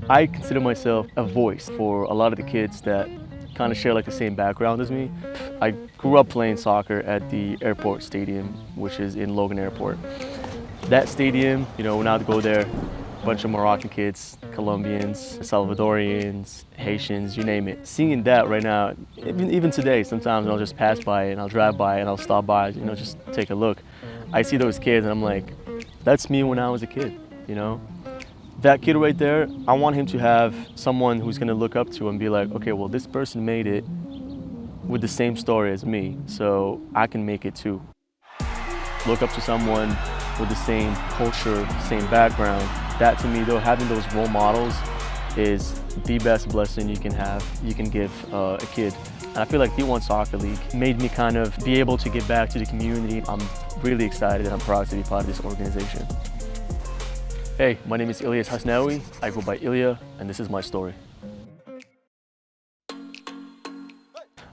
I consider myself a voice for a lot of the kids that kind of share like the same background as me. I grew up playing soccer at the airport stadium, which is in Logan Airport. That stadium, when I would go there, a bunch of Moroccan kids, Colombians, Salvadorians, Haitians, you name it. Seeing that right now, even today, sometimes I'll just pass by and I'll drive by and I'll stop by, just take a look. I see those kids and I'm like, that's me when I was a kid. That kid right there, I want him to have someone who's gonna look up to and be like, okay, well, this person made it with the same story as me, so I can make it too. Look up to someone with the same culture, same background. That to me, though, having those role models is the best blessing you can give a kid. And I feel like D1 Soccer League made me kind of be able to give back to the community. I'm really excited and I'm proud to be part of this organization. Hey, my name is ILYAH Hasnaoui. I go by ILYAH, and this is my story.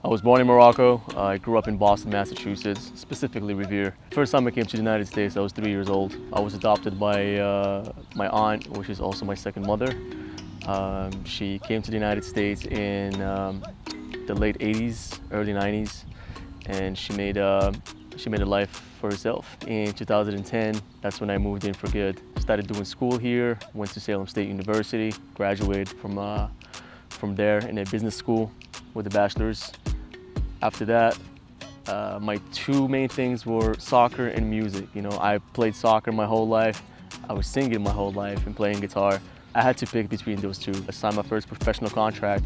I was born in Morocco. I grew up in Boston, Massachusetts, specifically Revere. First time I came to the United States, I was 3 years old. I was adopted by my aunt, which is also my second mother. She came to the United States in the late 80s, early 90s, and she made a life for herself. In 2010, that's when I moved in for good. Started doing school here, went to Salem State University, graduated from there in a business school with a bachelor's. After that, my two main things were soccer and music. I played soccer my whole life. I was singing my whole life and playing guitar. I had to pick between those two. I signed my first professional contract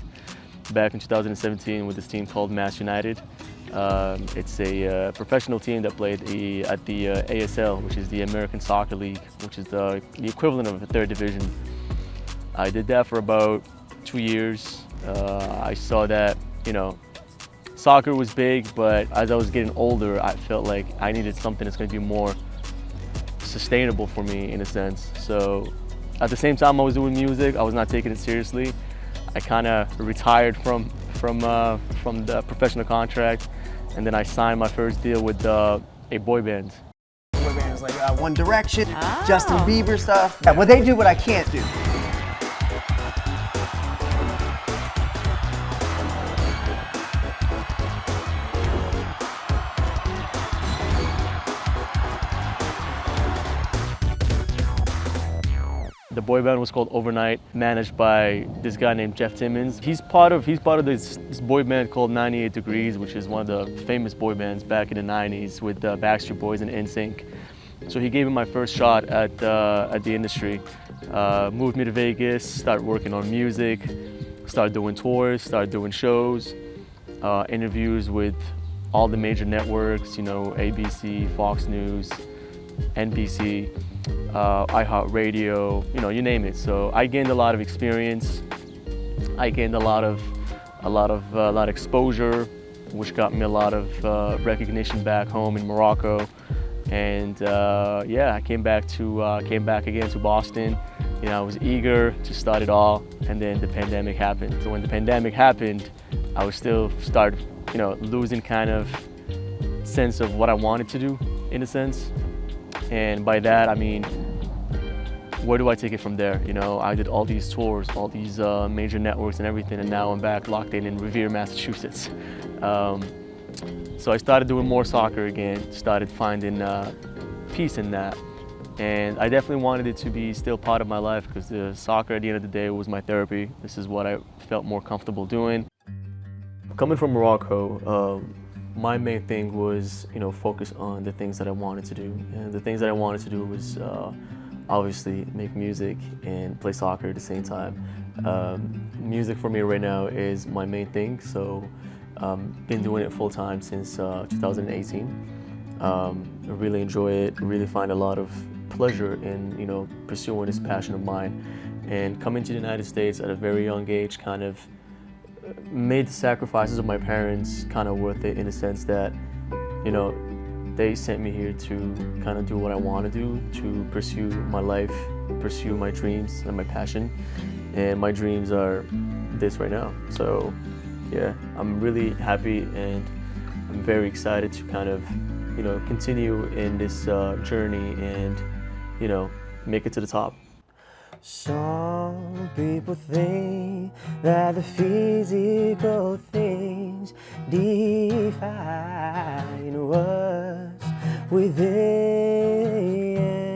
back in 2017 with this team called Mass United. It's a professional team that played at the ASL, which is the American Soccer League, which is the equivalent of a third division. I did that for about 2 years. I saw that, soccer was big, but as I was getting older, I felt like I needed something that's going to be more sustainable for me in a sense. So at the same time I was doing music, I was not taking it seriously. I kind of retired from the professional contract, and then I signed my first deal with a boy band. Boy band is like One Direction, Justin Bieber stuff. Yeah, well, they do what I can't do. The boy band was called Overnight, managed by this guy named Jeff Timmons. He's part of this boy band called 98 Degrees, which is one of the famous boy bands back in the 90s with Backstreet Boys and NSYNC. So he gave me my first shot at the industry. Moved me to Vegas, started working on music, started doing tours, started doing shows, interviews with all the major networks, ABC, Fox News, NBC. iHeartRadio, you name it. So I gained a lot of experience. I gained a lot of exposure, which got me a lot of recognition back home in Morocco. And I came back again to Boston. I was eager to start it all, and then the pandemic happened. So when the pandemic happened, I was still losing kind of sense of what I wanted to do, in a sense. And by that, I mean, where do I take it from there? I did all these tours, all these major networks and everything, and now I'm back locked in Revere, Massachusetts. So I started doing more soccer again, started finding peace in that. And I definitely wanted it to be still part of my life, because the soccer at the end of the day was my therapy. This is what I felt more comfortable doing. Coming from Morocco, my main thing was, focus on the things that I wanted to do. And the things that I wanted to do was obviously make music and play soccer at the same time. Music for me right now is my main thing, so been doing it full time since 2018. I really enjoy it, really find a lot of pleasure in, pursuing this passion of mine. And coming to the United States at a very young age kind of made the sacrifices of my parents kind of worth it, in a sense that, they sent me here to kind of do what I want to do, to pursue my life, pursue my dreams and my passion. And my dreams are this right now. So yeah, I'm really happy, and I'm very excited to kind of, continue in this journey and, make it to the top. Some people think that the physical things define what's within,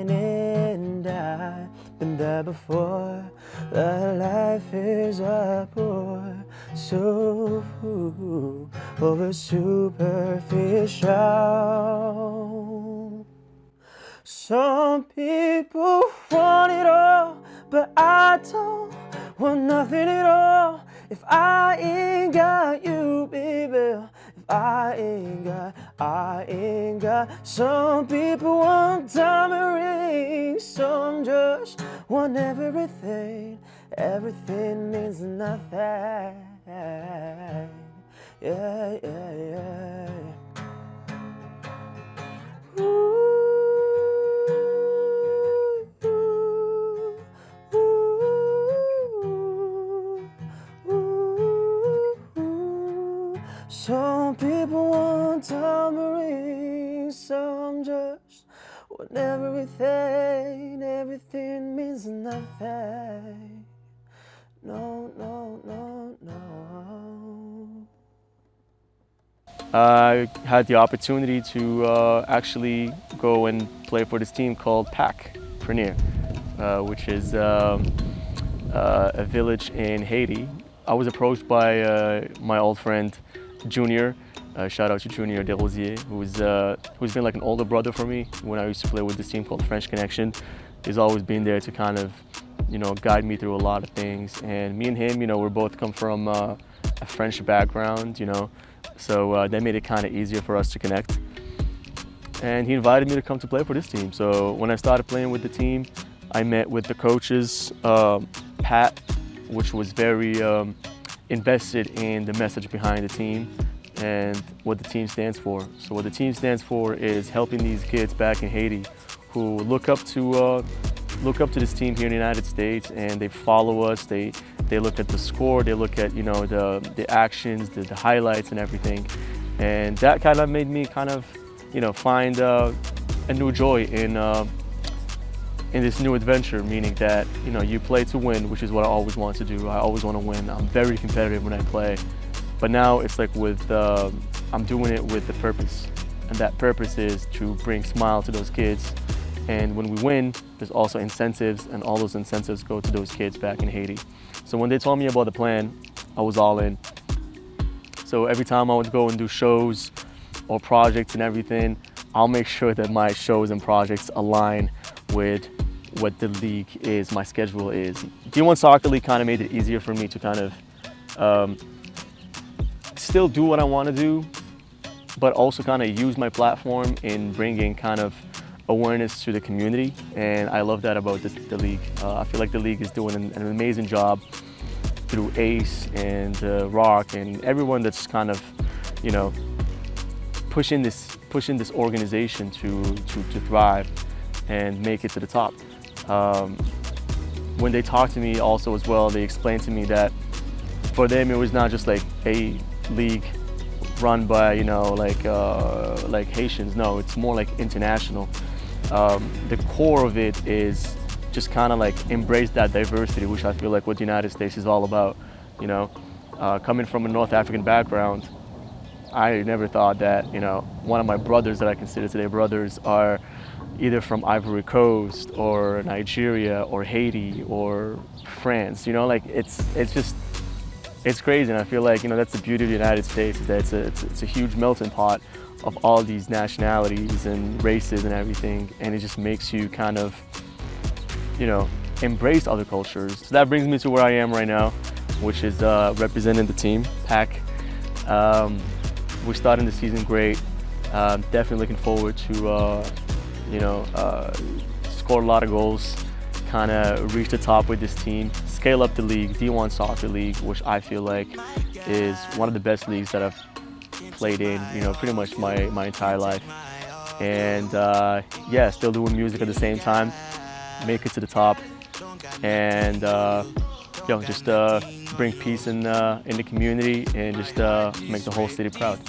and I've been there before. That life is a poor so over superficial. Some people want it all, but I don't want nothing at all. If I ain't got you, baby, if I ain't got. Some people want diamond rings, some just want everything. Everything means nothing. Yeah, yeah, yeah. Some people want diamond rings, some just want everything. Everything means nothing. No, no, no, no. I had the opportunity to actually go and play for this team called Pernier, which is a village in Haiti. I was approached by my old friend Junior, shout out to Junior Desrosiers, who's been like an older brother for me when I used to play with this team called French Connection. He's always been there to kind of, guide me through a lot of things. And me and him, we're both come from a French background, so that made it kind of easier for us to connect. And he invited me to come to play for this team. So when I started playing with the team, I met with the coaches, Pat, which was very invested in the message behind the team and what the team stands for. So what the team stands for is helping these kids back in Haiti who look up to this team here in the United States, and they follow us. They look at the score, they look at the actions, the highlights and everything. And that kind of made me kind of find a new joy in this new adventure, meaning that you play to win, which is what I always want to do. I always want to win. I'm very competitive when I play, but now it's like I'm doing it with the purpose, and that purpose is to bring smile to those kids. And when we win, there's also incentives, and all those incentives go to those kids back in Haiti. So when they told me about the plan, I was all in. So every time I would go and do shows or projects and everything, I'll make sure that my shows and projects align with what the league is, my schedule is. D1 Soccer League kind of made it easier for me to kind of still do what I want to do, but also kind of use my platform in bringing kind of awareness to the community. And I love that about the league. I feel like the league is doing an amazing job through Ace and Rock and everyone that's kind of, pushing this organization to thrive and make it to the top. When they talked to me also as well, they explained to me that for them it was not just like a league run by like Haitians. No, it's more like international. The core of it is just kind of like embrace that diversity, which I feel like what the United States is all about. Coming from a North African background, I never thought that one of my brothers that I consider today brothers are either from Ivory Coast or Nigeria or Haiti or France. It's crazy, and I feel like that's the beauty of the United States, is that it's a huge melting pot of all these nationalities and races and everything, and it just makes you kind of embrace other cultures. So that brings me to where I am right now, which is representing the team, PAC. We're starting the season great. Definitely looking forward to score a lot of goals, kind of reach the top with this team, scale up the league, D1 Soccer League, which I feel like is one of the best leagues that I've played in, pretty much my entire life. And still doing music at the same time, make it to the top, and just bring peace in the community and just make the whole city proud.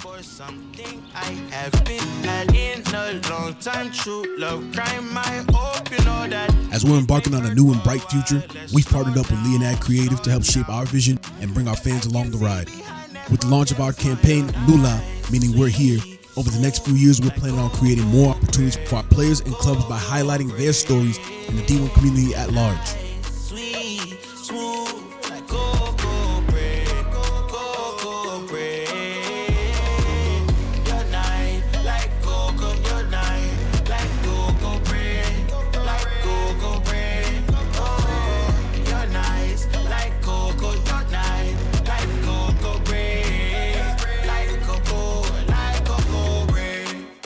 As we're embarking on a new and bright future, we've partnered up with ILYAH Creative to help shape our vision and bring our fans along the ride. With the launch of our campaign, ILYAH, meaning we're here, over the next few years, we're planning on creating more opportunities for our players and clubs by highlighting their stories in the D1 community at large.